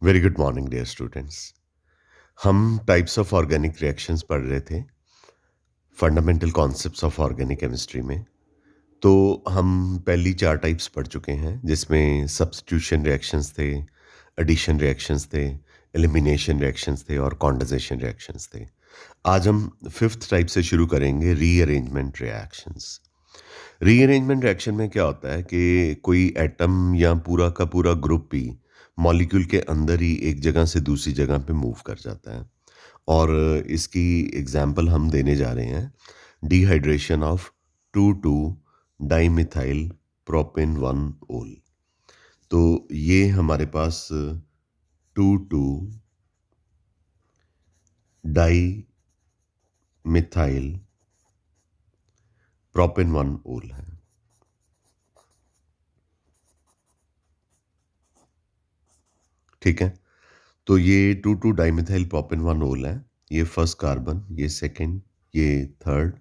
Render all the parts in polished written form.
Very good morning dear students. हम types of organic reactions पढ़ रहे थे fundamental concepts of organic chemistry में। तो हम पहली चार टाइप्स पढ़ चुके हैं जिसमें सब्स्टिट्यूशन रिएक्शंस थे, एडिशन रिएक्शंस थे, एलिमिनेशन रिएक्शंस थे और कॉन्डेंसेशन रिएक्शंस थे। आज हम फिफ्थ टाइप से शुरू करेंगे, रीअरेंजमेंट रिएक्शंस। रीअरेंजमेंट रिएक्शन में क्या होता है कि कोई एटम या पूरा का पूरा ग्रुप भी मॉलिक्यूल के अंदर ही एक जगह से दूसरी जगह पे मूव कर जाता है। और इसकी एग्जाम्पल हम देने जा रहे हैं, dehydration of two two dimethyl propane one ol. तो ये हमारे पास two two di methyl propane one ol है। ठीक है, तो ये two two dimethyl propane one ol है। ये फर्स्ट कार्बन, ये सेकंड, ये थर्ड।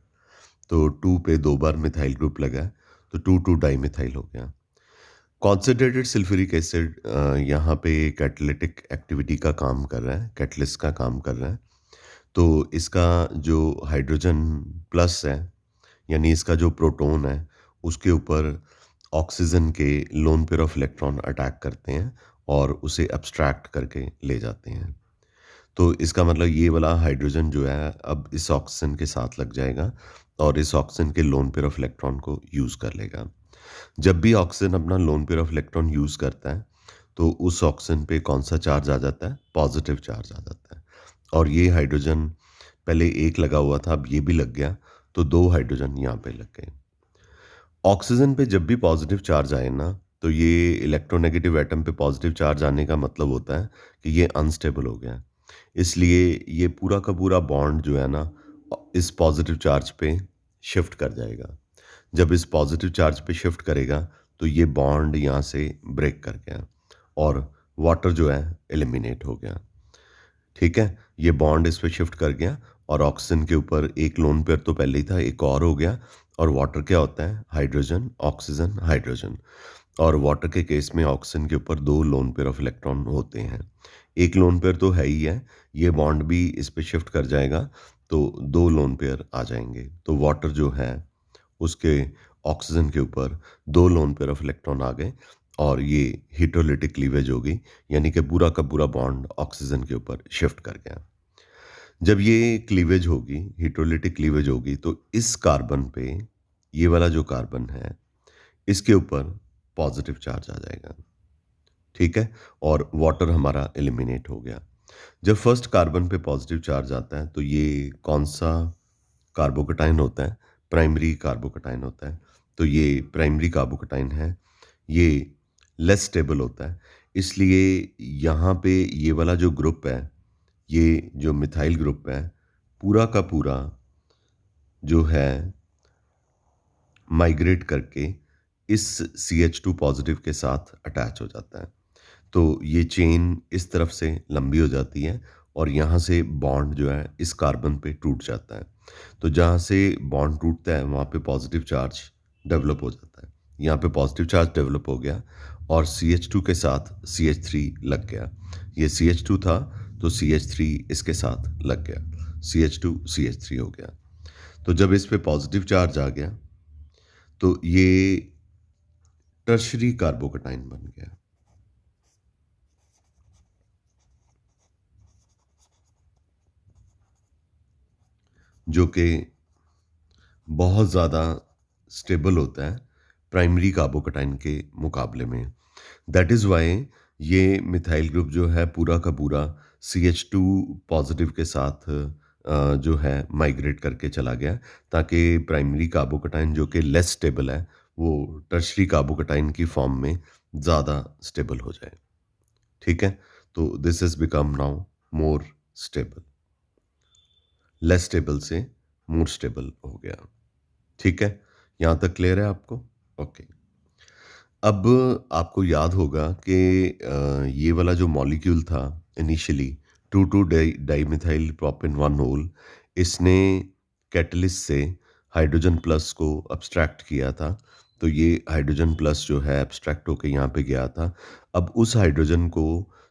तो टू पे दो बार मिथाइल ग्रुप लगा है, तो टू टू डाइमिथाइल हो गया। कॉन्सेंट्रेटेड सल्फ्यूरिक एसिड यहाँ पे कैटालिटिक एक्टिविटी का काम कर रहा है, कैटलिस्ट का काम कर रहा है। तो इसका जो हाइड्रोजन प्लस है, यानी इसका जो प्रोटॉन है, उसके ऊपर ऑक्सीजन के lone pair of electron attack करते हैं और उसे एब्स्ट्रैक्ट करके ले जाते हैं। तो इसका मतलब ये वाला हाइड्रोजन जो है अब इस ऑक्सीजन के साथ लग जाएगा और इस ऑक्सीजन के लोन पेयर ऑफ इलेक्ट्रॉन को यूज़ कर लेगा। जब भी ऑक्सीजन अपना lone pair of electron use करता है, तो उस ऑक्सीजन पे कौन सा चार्ज आ जाता है? पॉजिटिव चार्ज आ जाता है। और ये हाइड्रोजन पहले एक लगा हुआ था, अब ये भी लग गया, तो दो हाइड्रोजन यहाँ पे लग गए। ऑक्सीजन पे जब भी पॉजिटिव चार्ज आए ना, तो ये इलेक्ट्रोनेगेटिव एटम पे पॉजिटिव चार्ज आने का मतलब होता है कि ये अनस्टेबल हो गया है। इसलिए ये पूरा का पूरा बॉन्ड जो है ना, इस पॉजिटिव चार्ज पे शिफ्ट कर जाएगा। जब इस पॉजिटिव चार्ज पे शिफ्ट करेगा, तो ये बॉन्ड यहाँ से ब्रेक कर गया और वाटर जो है एलिमिनेट हो गया। ठीक है, ये बॉन्ड इस पे शिफ्ट कर गया और ऑक्सीजन के ऊपर एक लोन पेयर तो पहले ही था, एक और हो गया। और वाटर क्या होता है? Hydrogen, oxygen, hydrogen. और वाटर के केस में ऑक्सीजन के ऊपर दो लोन पेयर ऑफ इलेक्ट्रॉन होते हैं। एक लोन पेयर तो है ही है, ये बॉन्ड भी इस पे शिफ्ट कर जाएगा, तो दो लोन पेयर आ जाएंगे। तो वाटर जो है उसके ऑक्सीजन के ऊपर दो लोन पेयर ऑफ इलेक्ट्रॉन आ गए और ये हिटोलिटिक क्लीवेज होगी, यानी कि पूरा का पूरा बॉन्ड ऑक्सीजन के ऊपर शिफ्ट कर गया। जब ये क्लीवेज होगी, हिटोलिटिक क्लीवेज होगी, तो इस कार्बन पे, ये वाला जो कार्बन है, इसके ऊपर पॉजिटिव चार्ज आ जाएगा। ठीक है, और वाटर हमारा एलिमिनेट हो गया। जब फर्स्ट कार्बन पे पॉजिटिव चार्ज आता है, तो ये कौन सा कार्बोकेटाइन होता है? प्राइमरी कार्बोकेटाइन होता है। तो ये प्राइमरी कार्बोकेटाइन है, ये लेस स्टेबल होता है। इसलिए यहाँ पे ये वाला जो ग्रुप है, ये जो मिथाइल ग्रुप है, पूरा का पूरा जो है माइग्रेट करके इस CH2 पॉजिटिव के साथ अटैच हो जाता है। तो ये चेन इस तरफ से लंबी हो जाती है और यहाँ से बॉन्ड जो है इस कार्बन पे टूट जाता है। तो जहाँ से बॉन्ड टूटता है वहाँ पे पॉजिटिव चार्ज डेवलप हो जाता है। यहाँ पे पॉजिटिव चार्ज डेवलप हो गया और CH2 के साथ CH3 लग गया। ये CH2 था, तो CH3 इसके साथ लग गया, CH2 CH3 हो गया। तो जब इस पे पॉजिटिव चार्ज आ गया, तो ये टर्शरी कार्बोकेटाइन बन गया। जो कि बहुत ज़्यादा स्टेबल होता है प्राइमरी कार्बोकेटाइन के मुकाबले में। दैट इज़ वाई ये मिथाइल ग्रुप जो है पूरा का पूरा CH2 पॉजिटिव के साथ जो है माइग्रेट करके चला गया, ताकि प्राइमरी कार्बोकेटाइन जो कि लेस स्टेबल है, वो टर्शरी कार्बोकेटाइन की फॉर्म में ज़्यादा स्टेबल हो जाए। ठीक है, तो this is become now more stable. Less stable से मोर स्टेबल हो गया। ठीक है, यहाँ तक क्लियर है आपको? ओके। अब आपको याद होगा कि ये वाला जो मॉलिक्यूल था initially, two two dimethyl propane one ol, इसने कैटलिस्ट से हाइड्रोजन प्लस को अब्स्ट्रैक्ट किया था। तो ये हाइड्रोजन प्लस जो है अब्स्ट्रैक्ट होके यहाँ पे गया था। अब उस हाइड्रोजन को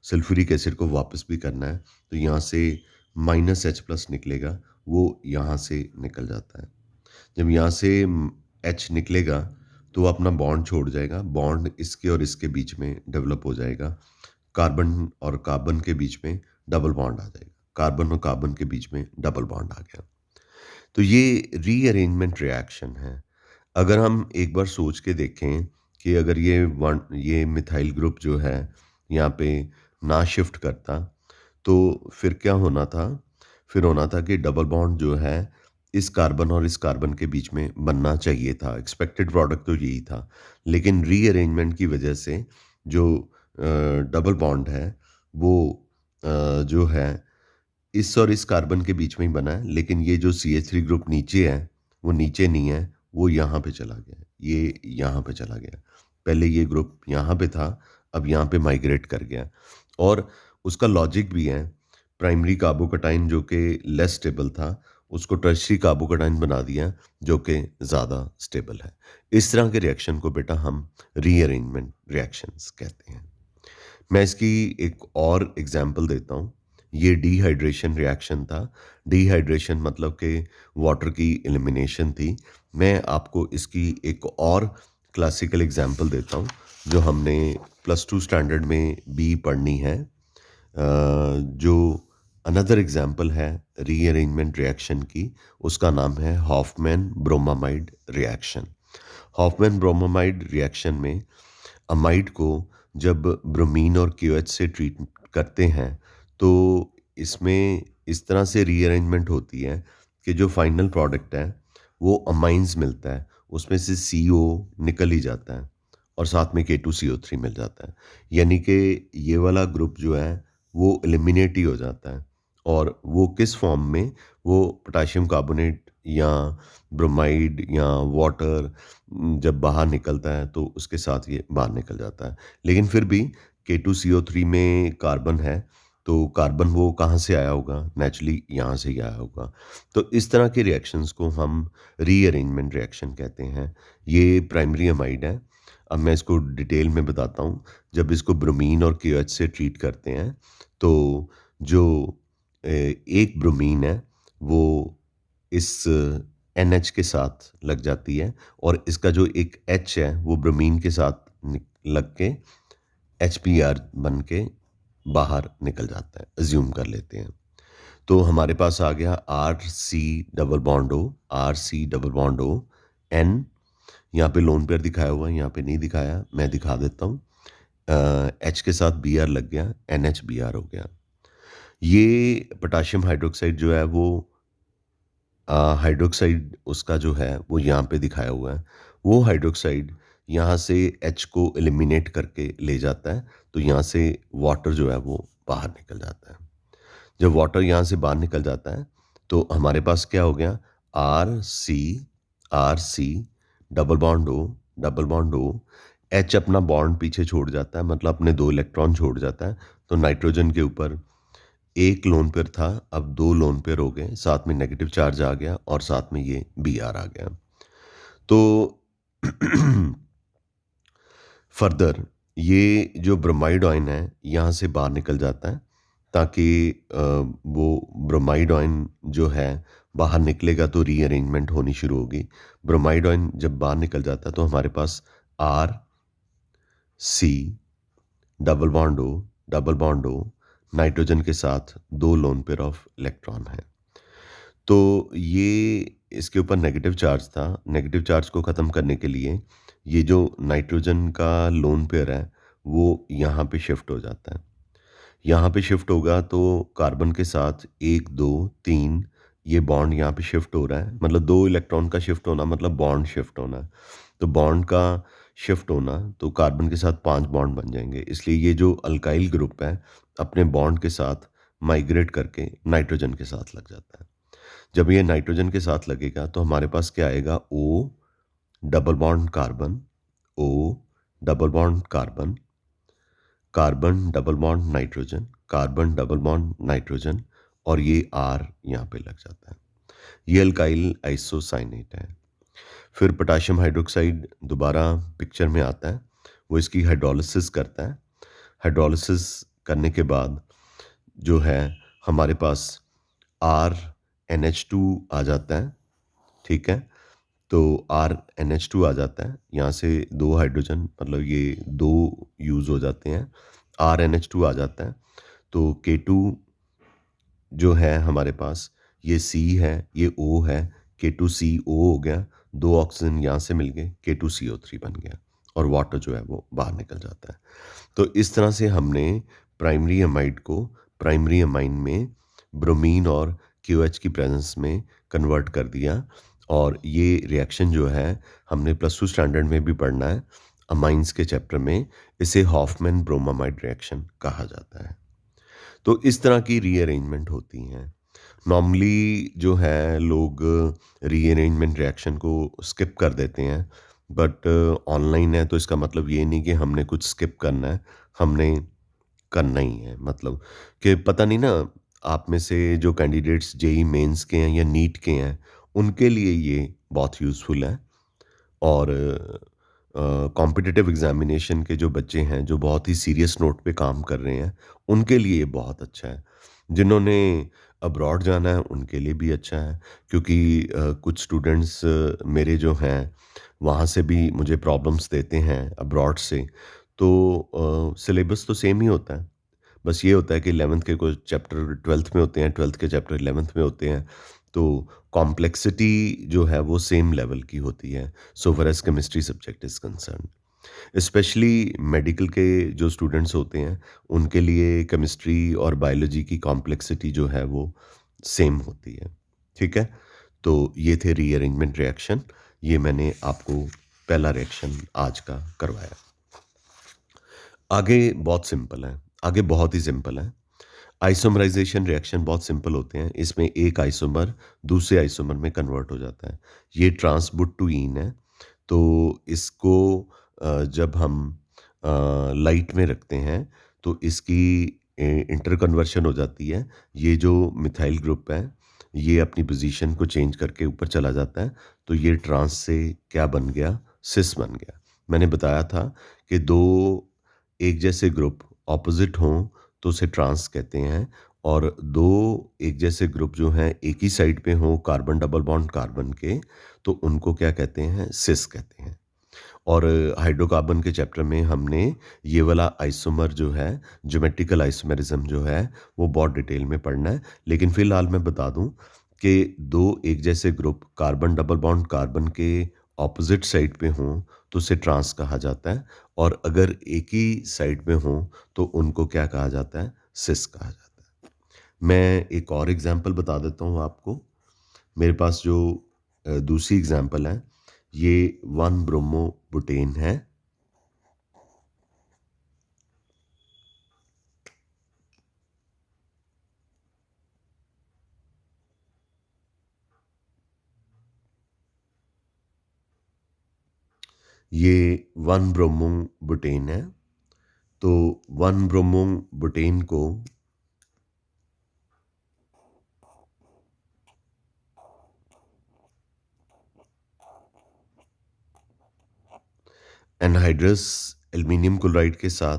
सल्फ्यूरिक एसिड को वापस भी करना है, तो यहाँ से -H+ निकलेगा, वो यहाँ से निकल जाता है। जब यहाँ से H निकलेगा तो अपना बॉन्ड छोड़ जाएगा, बॉन्ड इसके और इसके बीच में डेवलप हो जाएगा। कार्बन और कार्बन के बीच में डबल बॉन्ड आ जाएगा, कार्बन और कार्बन के बीच में डबल बॉन्ड आ गया। तो ये रीअरेंजमेंट रिएक्शन है। अगर हम एक बार सोच के देखें कि अगर ये मिथाइल ग्रुप जो है यहाँ पे ना शिफ्ट करता, तो फिर क्या होना था? फिर होना था कि डबल बॉन्ड जो है इस कार्बन और इस कार्बन के बीच में बनना चाहिए था। एक्सपेक्टेड प्रोडक्ट तो यही था। लेकिन रीअरेंजमेंट की वजह से जो डबल बॉन्ड है वो जो है इस और इस कार्बन के बीच में ही बना है, लेकिन ये जो CH3 ग्रुप नीचे है, वो नीचे नहीं है, वो यहाँ पे चला गया, ये यहाँ पे चला गया। पहले ये ग्रुप यहाँ पे था, अब यहाँ पे माइग्रेट कर गया। और उसका लॉजिक भी है, प्राइमरी कार्बोकैटायन जो कि लेस स्टेबल था, उसको टर्शियरी कार्बोकैटायन बना दिया, जो कि ज़्यादा स्टेबल है। इस तरह के रिएक्शन को बेटा हम रीअरेंजमेंट रिएक्शंस कहते हैं। मैं इसकी एक और एग्जांपल देता हूँ। ये डिहाइड्रेशन रिएक्शन था। डिहाइड्रेशन मतलब कि वाटर की एलिमिनेशन थी। मैं आपको इसकी एक और क्लासिकल एग्जांपल देता हूँ, जो हमने +2 स्टैंडर्ड में भी पढ़नी है। जो अनदर एग्जांपल है रीअरेंजमेंट रिएक्शन की, उसका नाम है Hofmann bromamide reaction. Hofmann bromamide reaction में अमाइड को जब ब्रोमीन और KOH से ट्रीट करते हैं, तो इसमें इस तरह से रीअरेंजमेंट होती है कि जो फाइनल प्रोडक्ट है वो अमाइंस मिलता है, उसमें से CO निकल ही जाता है और साथ में K2CO3 मिल जाता है। यानी कि ये वाला ग्रुप जो है वो एलिमिनेट ही हो जाता है। और वो किस फॉर्म में? वो पोटेशियम कार्बोनेट या ब्रोमाइड या वाटर जब बाहर निकलता है तो उसके साथ ये बाहर निकल जाता है। लेकिन फिर भी K2CO3 में कार्बन है, तो कार्बन वो कहाँ से आया होगा? नेचुरली यहाँ से ही आया होगा। तो इस तरह के रिएक्शंस को हम रीअरेंजमेंट रिएक्शन कहते हैं। ये प्राइमरी अमाइड है। अब मैं इसको डिटेल में बताता हूँ। जब इसको ब्रोमीन और KOH से ट्रीट करते हैं, तो जो एक ब्रोमीन है वो इस NH के साथ लग जाती है, और इसका जो एक H है वो ब्रोमीन के साथ लग के HBr बन के बाहर निकल जाता है, अज्यूम कर लेते हैं। तो हमारे पास आ गया RC double bond O, RC double bond O, N। यहाँ पे लोन पेयर दिखाया हुआ है, यहाँ पे नहीं दिखाया, मैं दिखा देता हूँ। H के साथ Br लग गया, NHBr हो गया। ये पोटेशियम हाइड्रोक्साइड जो है वो हाइड्रोक्साइड उसका जो है वो यहाँ पे दिखाया हुआ है। वो हाइड्रोक्साइड यहाँ से H को एलिमिनेट करके ले जाता है, तो यहाँ से वाटर जो है वो बाहर निकल जाता है। जब वाटर यहाँ से बाहर निकल जाता है तो हमारे पास क्या हो गया? RC double bond O, double bond O, H अपना बॉन्ड पीछे छोड़ जाता है, मतलब अपने 2 इलेक्ट्रॉन छोड़ जाता है। तो नाइट्रोजन के ऊपर एक लोन पेयर था, अब 2 लोन पेयर हो गए, साथ में नेगेटिव चार्ज आ गया और साथ में ये Br आ गया। तो फर्दर ये जो ब्रोमाइड आयन है यहाँ से बाहर निकल जाता है, ताकि वो ब्रोमाइड आयन जो है बाहर निकलेगा तो रीअरेंजमेंट होनी शुरू होगी। ब्रोमाइड आयन जब बाहर निकल जाता है तो हमारे पास RC double bond O, double bond O, nitrogen के साथ 2 लोन पेयर ऑफ इलेक्ट्रॉन है। तो ये इसके ऊपर नेगेटिव चार्ज था। नेगेटिव चार्ज को ख़त्म करने के लिए ये जो नाइट्रोजन का लोन पेयर है वो यहाँ पे शिफ्ट हो जाता है। यहाँ पे शिफ्ट होगा तो कार्बन के साथ 1, 2, 3 ये बॉन्ड यहाँ पे शिफ्ट हो रहा है। मतलब 2 इलेक्ट्रॉन का शिफ्ट होना मतलब बॉन्ड शिफ्ट होना। तो बॉन्ड का शिफ्ट होना तो कार्बन के साथ 5 बॉन्ड बन जाएंगे। इसलिए ये जो अल्काइल ग्रुप है अपने बॉन्ड के साथ माइग्रेट करके नाइट्रोजन के साथ लग जाता है। जब ये नाइट्रोजन के साथ लगेगा तो हमारे पास क्या आएगा? O double bond carbon, O double bond carbon, carbon double bond nitrogen, carbon double bond nitrogen, और ये R यहाँ पे लग जाता है। ये अल्काइल आइसोसाइनेट है। फिर पोटेशियम हाइड्रोक्साइड दोबारा पिक्चर में आता है। वो इसकी हाइड्रोलिसिस करता है। हाइड्रोलिसिस करने के बाद जो है हमारे पास RNH2 आ जाता है, ठीक है? तो RNH2 आ जाता है, यहाँ से 2 हाइड्रोजन मतलब ये 2 यूज़ हो जाते हैं, RNH2 आ जाता है, तो K2 जो है हमारे पास ये C है, ये O है, K2CO हो गया, 2 ऑक्सीजन यहाँ से मिल गए, K2CO3 बन गया और वाटर जो है वो बाहर निकल जाता है। तो इस तरह से हमने प्राइमरी एमाइड को प्राइमरी अमाइन में ब्रोमीन और क्यूएच की प्रेजेंस में कन्वर्ट कर दिया और ये रिएक्शन जो है हमने प्लस टू स्टैंडर्ड में भी पढ़ना है अमाइंस के चैप्टर में। इसे हॉफमैन ब्रोमामाइड रिएक्शन कहा जाता है। तो इस तरह की रीअरेंजमेंट होती हैं। नॉर्मली जो है लोग रीअरेंजमेंट रिएक्शन को स्किप कर देते हैं, बट ऑनलाइन है तो इसका मतलब ये नहीं कि हमने कुछ स्किप करना है, हमने करना ही है। मतलब कि पता नहीं ना, आप में से जो कैंडिडेट्स जेईई मेंस के हैं या नीट के हैं, उनके लिए ये बहुत यूज़फुल है। और कॉम्पिटिटिव एग्जामिनेशन के जो बच्चे हैं, जो बहुत ही सीरियस नोट पे काम कर रहे हैं, उनके लिए ये बहुत अच्छा है। जिन्होंने अब्रॉड जाना है, उनके लिए भी अच्छा है, क्योंकि कुछ स्टूडेंट्स मेरे जो हैं, वहाँ से भी मुझे प्रॉब्लम्स देते हैं अब्रॉड से। तो सिलेबस तो सेम ही होता है। बस ये होता है कि 11th के कुछ चैप्टर 12th में होते हैं, 12th के चैप्टर 11th में होते हैं। तो कॉम्प्लेक्सिटी जो है वो सेम लेवल की होती है, so far as chemistry subject is concerned. Specially medical के जो स्टूडेंट्स होते हैं, उनके लिए केमिस्ट्री और बायोलॉजी की कॉम्प्लेक्सिटी जो है वो सेम होती है, ठीक है? तो ये थे रीअरेंजमेंट रिएक्शन। ये मैंने आपको पहला रिएक्शन आज का करवाया। आगे बहुत सिंपल है, आगे बहुत ही सिंपल है। आइसोमराइज़ेशन रिएक्शन बहुत सिंपल होते हैं। इसमें एक आइसोमर दूसरे आइसोमर में कन्वर्ट हो जाता है। ये ट्रांसबुटाइन है। तो इसको जब हम लाइट में रखते हैं तो इसकी इंटर कन्वर्शन हो जाती है। ये जो मिथाइल ग्रुप है, ये अपनी पोजीशन को चेंज करके ऊपर चला जाता है। तो ये ट्रांस से क्या बन गया? सिस बन गया। मैंने बताया था कि 2 एक जैसे ग्रुप ऑपोजिट हों तो उसे ट्रांस कहते हैं, और 2 एक जैसे ग्रुप जो हैं एक ही साइड पे हों कार्बन डबल बॉन्ड कार्बन के, तो उनको क्या कहते हैं? सिस कहते हैं। और हाइड्रोकार्बन के चैप्टर में हमने ये वाला आइसोमर जो है, ज्योमेट्रिकल आइसोमेरिज्म जो है, वो बहुत डिटेल में पढ़ना है। लेकिन फ़िलहाल मैं बता दूँ कि 2 एक जैसे group carbon double bond carbon के ऑपोज़िट साइड पे हों, तो उसे ट्रांस कहा जाता है, और अगर एक ही साइड में हों, तो उनको क्या कहा जाता है? सिस कहा जाता है। मैं एक और एग्ज़ाम्पल बता देता हूँ आपको। मेरे पास जो दूसरी एग्ज़ाम्पल है, ये 1 ब्रोमो बुटेन है। ये 1 ब्रोमो बुटेन है। तो 1 ब्रोमो बुटेन को एनहाइड्रस एल्युमिनियम क्लोराइड के साथ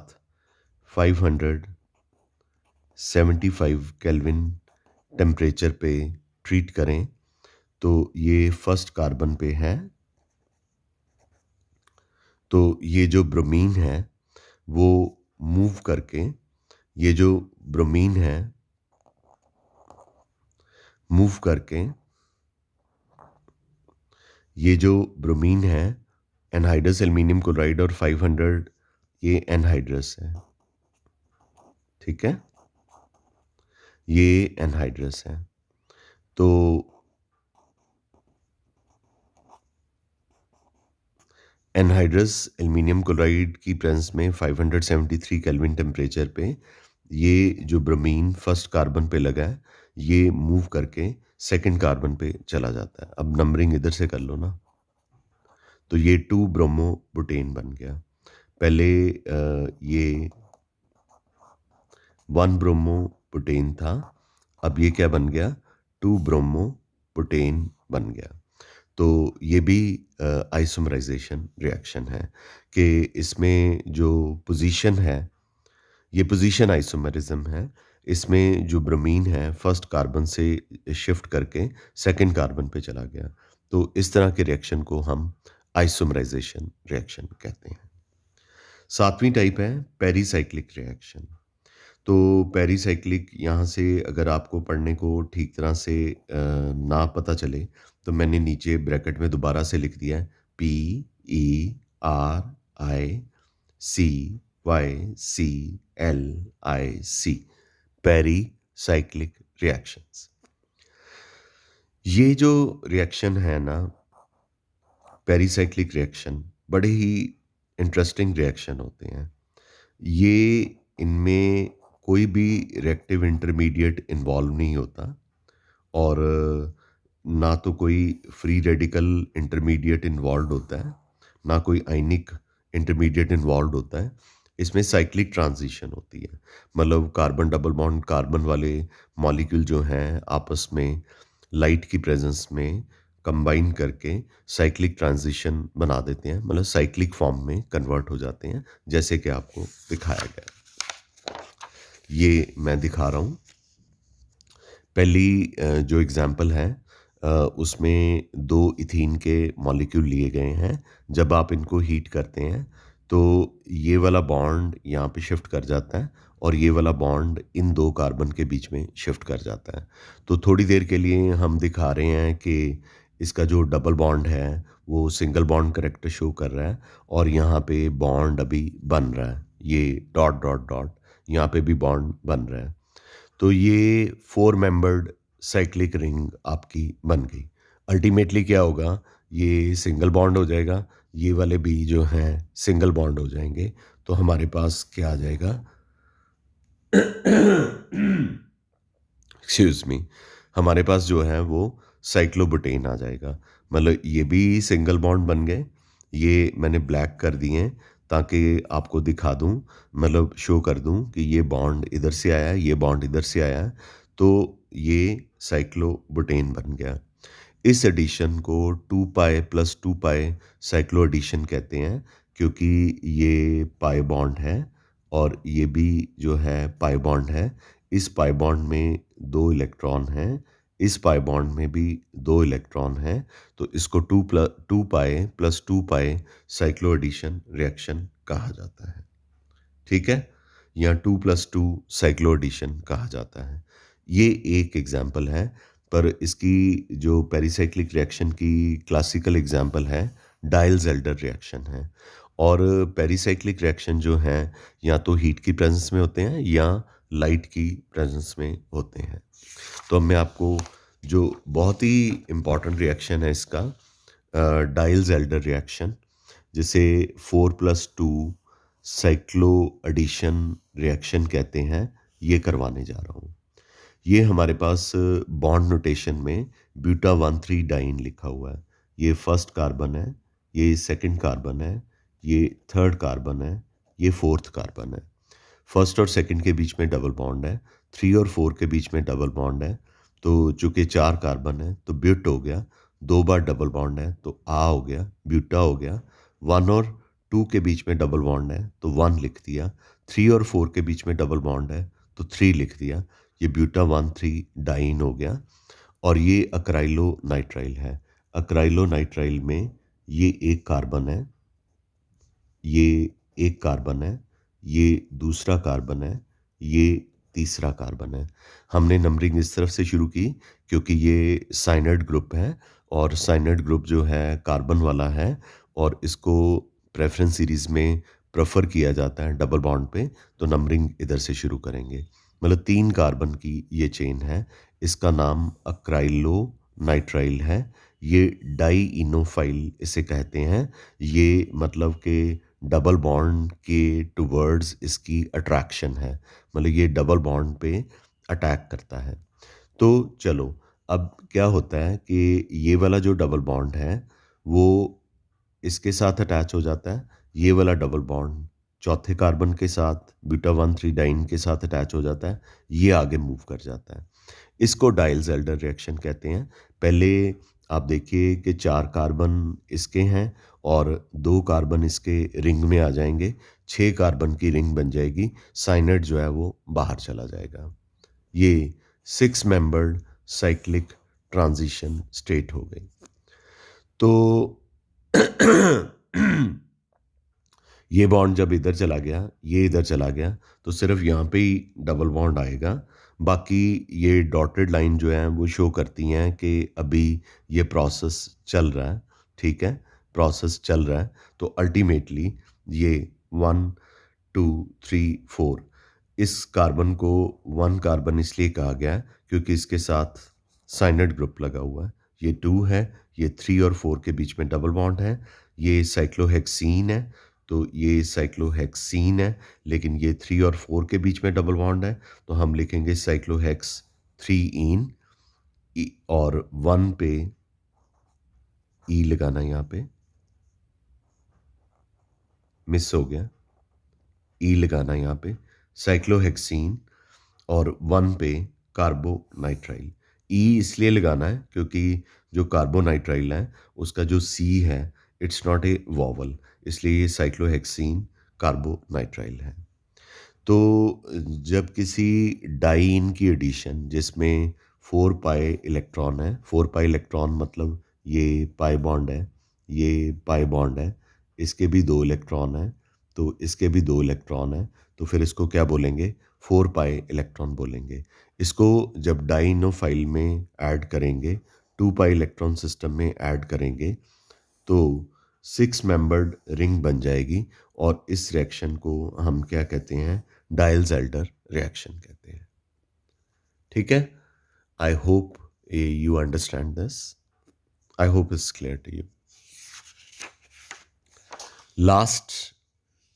575 केल्विन टेम्परेचर पे ट्रीट करें, तो ये फर्स्ट कार्बन पे है। तो ये जो ब्रोमीन है वो मूव करके, ये जो ब्रोमीन है मूव करके, ये जो ब्रोमीन है एनहाइड्रस एल्युमिनियम क्लोराइड और 500, ये एनहाइड्रस है, ठीक है? ये एनहाइड्रस है। तो एनहाइड्रस एल्युमिनियम क्लोराइड की प्रेजेंस में 573 केल्विन टेम्परेचर पे ये जो ब्रोमीन फर्स्ट कार्बन पे लगा है, ये मूव करके सेकंड कार्बन पे चला जाता है। अब नंबरिंग इधर से कर लो ना। तो ये 2 ब्रोमो बुटेन बन गया। पहले ये 1 ब्रोमो बुटेन था, अब ये क्या बन गया? 2 ब्रोमो बुटेन बन गया। तो ये भी आइसोमराइजेशन रिएक्शन है कि इसमें जो पोजीशन है, ये पोजीशन आइसोमेरिज्म है। इसमें जो ब्रोमीन है फर्स्ट कार्बन से शिफ्ट करके सेकंड कार्बन पे चला गया। तो इस तरह के रिएक्शन को हम आइसोमराइजेशन रिएक्शन कहते हैं। सातवीं टाइप है पेरीसाइक्लिक रिएक्शन। तो पेरीसाइक्लिक यहाँ से अगर आपको पढ़ने को ठीक तरह से ना पता चले तो मैंने नीचे ब्रैकेट में दोबारा से लिख दिया है PERICYCLIC पेरीसाइक्लिक रिएक्शंस। ये जो रिएक्शन है ना, पेरीसाइक्लिक रिएक्शन बड़े ही इंटरेस्टिंग रिएक्शन होते हैं। ये इनमें कोई भी रिएक्टिव इंटरमीडिएट इन्वॉल्व नहीं होता और ना तो कोई फ्री रेडिकल इंटरमीडिएट इन्वॉल्व होता है, ना कोई आयनिक इंटरमीडिएट इन्वॉल्व होता है। इसमें साइक्लिक ट्रांजिशन होती है, मतलब कार्बन डबल बॉन्ड कार्बन वाले मॉलिक्यूल जो हैं आपस में लाइट की प्रेजेंस में कंबाइन करके साइक्लिक ट्रांजिशन बना देते हैं, मतलब साइक्लिक फॉर्म में कन्वर्ट हो जाते हैं, जैसे कि आपको दिखाया गया। ये मैं दिखा रहा हूँ। पहली जो एग्जाम्पल है उसमें 2 इथीन के मॉलिक्यूल लिए गए हैं। जब आप इनको हीट करते हैं तो ये वाला बॉन्ड यहाँ पे शिफ्ट कर जाता है और ये वाला बॉन्ड इन 2 कार्बन के बीच में शिफ्ट कर जाता है। तो थोड़ी देर के लिए हम दिखा रहे हैं कि इसका जो डबल बॉन्ड है वो सिंगल बॉन्ड करेक्टर शो कर रहा है और यहाँ पे बॉन्ड अभी बन रहा है। ये डॉट डॉट डॉट यहाँ पे भी बॉन्ड बन रहा है। तो ये 4 मेंबर्ड साइक्लिक रिंग आपकी बन गई। अल्टीमेटली क्या होगा, ये सिंगल बॉन्ड हो जाएगा, ये वाले भी जो हैं सिंगल बॉन्ड हो जाएंगे। तो हमारे पास क्या आ जाएगा, एक्सक्यूज मी, हमारे पास जो है वो साइक्लोबुटेन आ जाएगा। मतलब ये भी सिंगल बॉन्ड बन गए। ये मैंने ब्लैक कर दिए हैं ताकि आपको दिखा दूं, मतलब शो कर दूं कि ये बॉन्ड इधर से आया है, ये बॉन्ड इधर से आया है। तो ये साइक्लोबुटेन बन गया। इस एडिशन को 2 पाई प्लस 2 पाई साइक्लो एडिशन कहते हैं, क्योंकि ये पाई बॉन्ड है और ये भी जो है पाई बॉन्ड है। इस पाई बॉन्ड में 2 इलेक्ट्रॉन हैं, इस पाई बॉन्ड में भी 2 इलेक्ट्रॉन हैं। तो इसको 2 पाई प्लस 2 पाई साइक्लो एडिशन रिएक्शन कहा जाता है। ठीक है, या 2 प्लस 2 साइक्लो एडिशन कहा जाता है। ये एक एग्जाम्पल है, पर इसकी जो पेरीसाइक्लिक रिएक्शन की क्लासिकल एग्जाम्पल है डायल्स-एल्डर रिएक्शन है। और पेरीसाइक्लिक रिएक्शन जो हैं या तो हीट की प्रेजेंस में होते हैं या लाइट की प्रेजेंस में होते हैं। तो अब मैं आपको जो बहुत ही इम्पॉर्टेंट रिएक्शन है इसका, डायल्स-एल्डर रिएक्शन, जिसे 4+2 साइक्लो एडिशन रिएक्शन कहते हैं, ये करवाने जा रहा हूँ। ये हमारे पास बॉन्ड नोटेशन में ब्यूटा 1,3 डाइन लिखा हुआ है। ये फर्स्ट कार्बन है, ये सेकंड कार्बन है, ये थर्ड कार्बन है, ये फोर्थ कार्बन है। फर्स्ट और सेकंड के बीच में डबल बॉन्ड है, 3 और 4 के बीच में डबल बॉन्ड है। तो चूंकि 4 कार्बन है तो ब्यूट हो गया, 2 बार डबल बॉन्ड है तो आ हो गया, ब्यूटा हो गया। 1 और 2 के बीच में डबल बॉन्ड है तो 1 लिख दिया। 3 और 4 के बीच में डबल बॉन्ड है तो 3 लिख दिया। ये ब्यूटा 1,3 डाइन हो गया। और ये अक्राइलो नाइट्राइल है। अक्राइलो नाइट्राइल में ये एक कार्बन है, ये एक कार्बन है, ये दूसरा कार्बन है, ये तीसरा कार्बन है। हमने नंबरिंग इस तरफ से शुरू की क्योंकि ये साइनड ग्रुप है और साइनड ग्रुप जो है कार्बन वाला है और इसको प्रेफरेंस सीरीज में प्रेफर किया जाता है डबल बॉन्ड पे, तो नंबरिंग इधर से शुरू करेंगे। मतलब 3 कार्बन की ये चेन है, इसका नाम अक्राइलो नाइट्राइल है। ये डाई इनोफाइल इसे कहते हैं। ये मतलब कि डबल बॉन्ड के टुवर्ड्स इसकी अट्रैक्शन है, मतलब ये डबल बॉन्ड पे अटैक करता है। तो चलो, अब क्या होता है कि ये वाला जो डबल बॉन्ड है वो इसके साथ अटैच हो जाता है। ये वाला डबल बॉन्ड चौथे कार्बन के साथ ब्यूटा 1,3 डाइन के साथ अटैच हो जाता है, ये आगे मूव कर जाता है। इसको डायल्स-एल्डर रिएक्शन कहते हैं। पहले आप देखिए कि 4 कार्बन इसके हैं और 2 कार्बन इसके रिंग में आ जाएंगे। 6 कार्बन की रिंग बन जाएगी, साइनाइड जो है वो बाहर चला जाएगा। ये 6 मेंबर्ड साइक्लिक ट्रांजिशन स्टेट हो गई। तो ये बॉन्ड जब इधर चला गया, ये इधर चला गया, तो सिर्फ यहाँ पे ही डबल बॉन्ड आएगा। बाकी ये डॉटेड लाइन जो है वो शो करती हैं कि अभी ये प्रोसेस चल रहा है, ठीक है? प्रोसेस चल रहा है, तो अल्टीमेटली ये 1, 2, 3, 4 इस कार्बन को 1 कार्बन इसलिए कहा गया है क्योंकि इसके साथ साइनाइड ग्रुप लगा हुआ है। ये 2 है, ये 3 और 4 के बीच में डबल बॉन्ड है। ये साइक्लोहेक्सीन है, तो ये साइक्लोहेक्सीन है, लेकिन ये 3 और 4 के बीच में डबल बॉन्ड है, तो हम लिखेंगे साइक्लोहेक्स 3ईन और 1 पे ई लगाना यहाँ पे, मिस हो गया, ई लगाना यहाँ पे, साइक्लोहेक्सीन और 1 पे कार्बोनाइट्राइल। ई इसलिए लगाना है क्योंकि जो कार्बोनाइट्राइल है उसका जो सी है इट्स नॉट ए वॉवल, इसलिए ये साइक्लोहेक्सीन कार्बोनाइट्राइल है। तो जब किसी डाइइन की एडिशन जिसमें 4 पाई इलेक्ट्रॉन है, 4 पाई इलेक्ट्रॉन मतलब ये पाई बॉन्ड है, ये पाई बॉन्ड है, इसके भी 2 इलेक्ट्रॉन हैं, तो इसके भी 2 इलेक्ट्रॉन हैं, तो फिर इसको क्या बोलेंगे? 4 पाई इलेक्ट्रॉन बोलेंगे। इसको जब डाइनोफाइल में ऐड करेंगे, 2 पाई इलेक्ट्रॉन सिस्टम में ऐड करेंगे, तो 6 मेंबर्ड रिंग बन जाएगी और इस रिएक्शन को हम क्या कहते हैं? डायल्स-एल्डर रिएक्शन कहते हैं। ठीक है? I hope you understand this. I hope it's clear to you. Last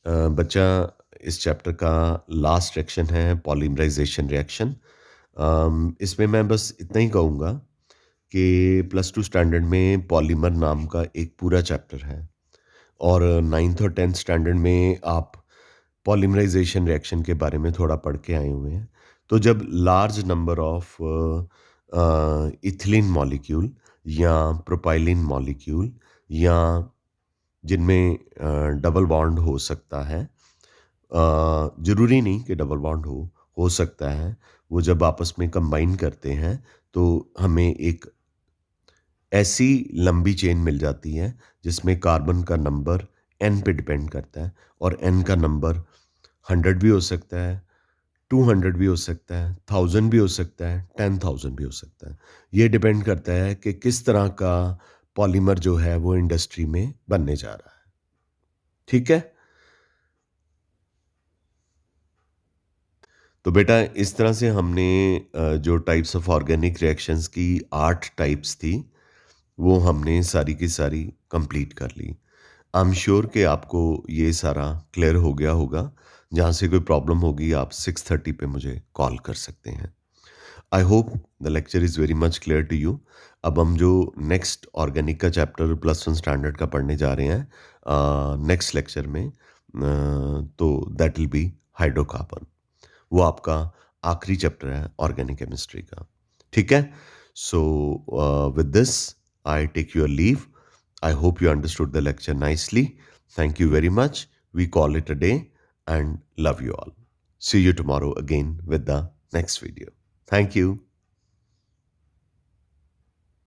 बचा इस चैप्टर का लास्ट रिएक्शन है पॉलीमराइजेशन रिएक्शन। इसमें मैं बस इतना ही कहूँगा कि +2 स्टैंडर्ड में पॉलीमर नाम का एक पूरा चैप्टर है और 9th और 10th स्टैंडर्ड में आप पॉलीमराइजेशन रिएक्शन के बारे में थोड़ा पढ़ के आए हुए हैं। तो जब large number of ethylene molecule या प्रोपाइलिन मॉलिक्यूल या जिनमें डबल बॉन्ड हो सकता है, ज़रूरी नहीं कि डबल बॉन्ड हो सकता है, वो जब आपस में कंबाइन करते हैं तो हमें एक ऐसी लंबी चेन मिल जाती है जिसमें कार्बन का नंबर n पे डिपेंड करता है और n का नंबर 100 भी हो सकता है, 200 भी हो सकता है, 1000 भी हो सकता है, 10,000 भी हो सकता है। ये डिपेंड करता है कि किस तरह का पॉलीमर जो है वो इंडस्ट्री में बनने जा रहा है। ठीक है? तो बेटा इस तरह से हमने जो टाइप्स ऑफ ऑर्गेनिक रिएक्शंस की 8 टाइप्स थी, वो हमने सारी की सारी कंप्लीट कर ली। आई एम श्योर कि आपको ये सारा क्लियर हो गया होगा। जहाँ से कोई प्रॉब्लम होगी आप 6:30 पे मुझे कॉल कर सकते हैं। I hope the lecture is very much clear to you. अब हम जो नेक्स्ट ऑर्गेनिक का चैप्टर +1 स्टैंडर्ड का पढ़ने जा रहे हैं नेक्स्ट लेक्चर में, तो दैट विल बी हाइड्रोकार्बन। वो आपका आखिरी चैप्टर है ऑर्गेनिक केमिस्ट्री का। ठीक है? So with this I take your leave. I hope you understood the lecture nicely. Thank you very much. We call it a day and love you all. See you tomorrow again with the next video. Thank you.